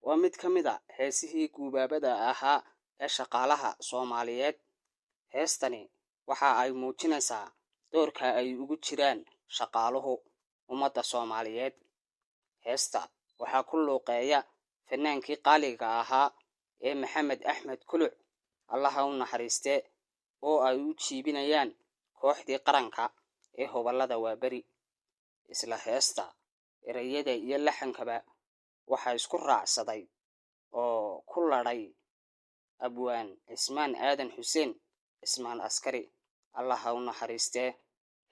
ومد كمدا هسيه جوبابدا أها الشقالها صوماليات هستني وحا أي موجنسا دوركا أي وجران شقاله ومدى صوماليات هستا وحا كله قايا فنانكي قاليقا أها محمد أحمد كلع الله ونحرسته oo ay u jiibinayaan kooxdii qaranka ee hobalada waabari isla heesta erayada iyo laxankaba waxa isku raacsaday oo ku ladhay abwaan Ismaan Aadan Xuseen Ismaan Askari Allah ha u naxariistee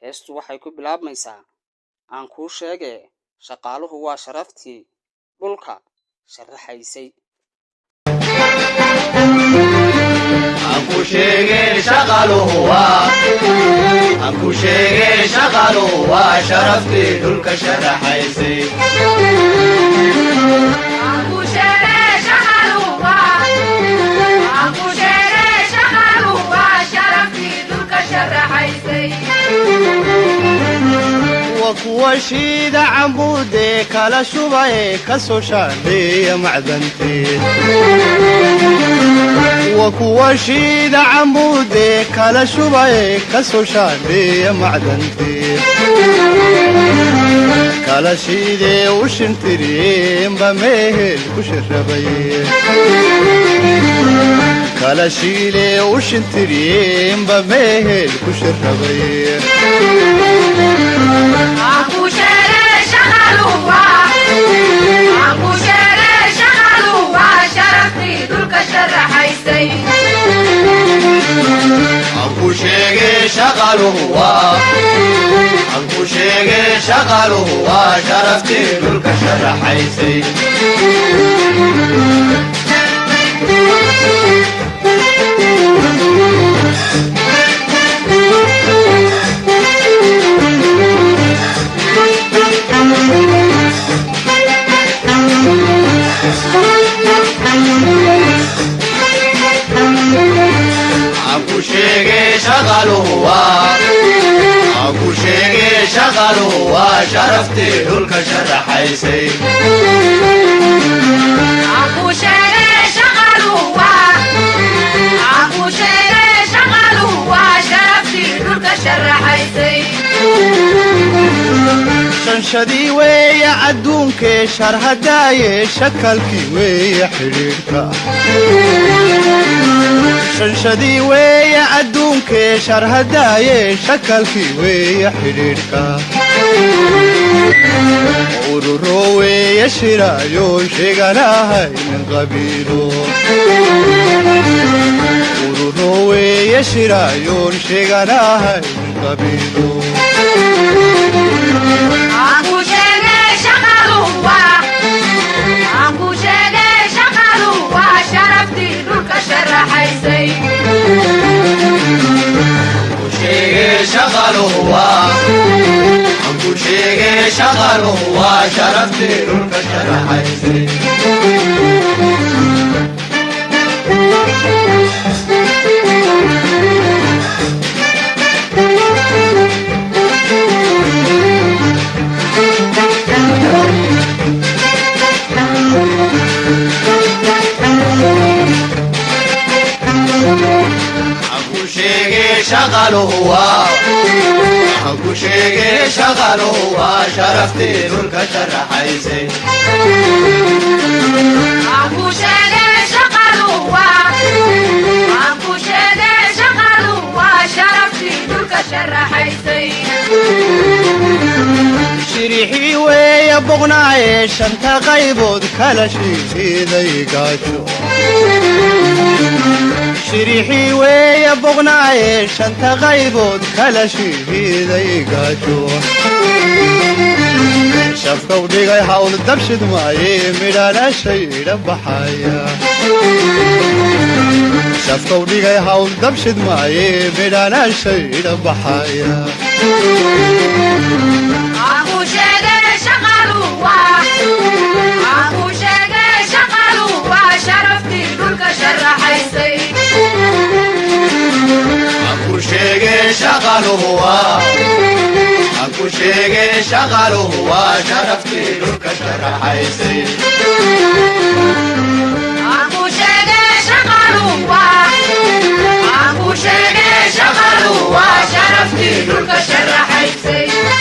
heestu waxay ku bilaabmaysaa aan ku sheegay shaqaaluhu waa sharaftii dhulka sharaxaysay Anku sheege shaqaluhu waa sharaftii dhulka sharaxaysay وكوا شيد عمودي كلا شباي كسو شادي معدنتي وكوا شيد عمودي كلا شباي كسو شادي معدنتي كلا شيدي وشنتريم بمهل كشربي كلا شيدي وشنتريم بمهل كشربي Anku sheege shaqaluhu waa sharaftii dhulka sharaxaysay Anku sheege shaqaluhu waa sharaftii dhulka sharaxaysay شنشدي ويا عدونك شرهداي شكلكي ويا حريرك شنشدي ويا عدونك شرهداي شكلكي ويا حريرك ورورو ويا شرايو شغناهاي من قبيلو ورورو ويا شرايو شغناهاي من قبيلو شغله وشرفتي dhulka sharaxaysay Anku sheege shaqaluhu waa sharaftii dhulka sharaxaysay shirixii weeya boqnaaye shanta qaybood kala shiiday gaajo شريحي ويا بغناي شنت غيبود كلا شيداي غاجو شافكا وديغاي حاول دبشد ماي ميدانا شي دبحايا شافكا وديغاي حاول دبشد ماي ميدانا شي دبحايا عمو شيغا شغلوا عمو شيغا شغلوا شرفتي دولك شرحايسي Anku sheege shaqaluhu waa sharaftii dhulka sharaxaysay شغلوا وشرفتي دولك شرحيسي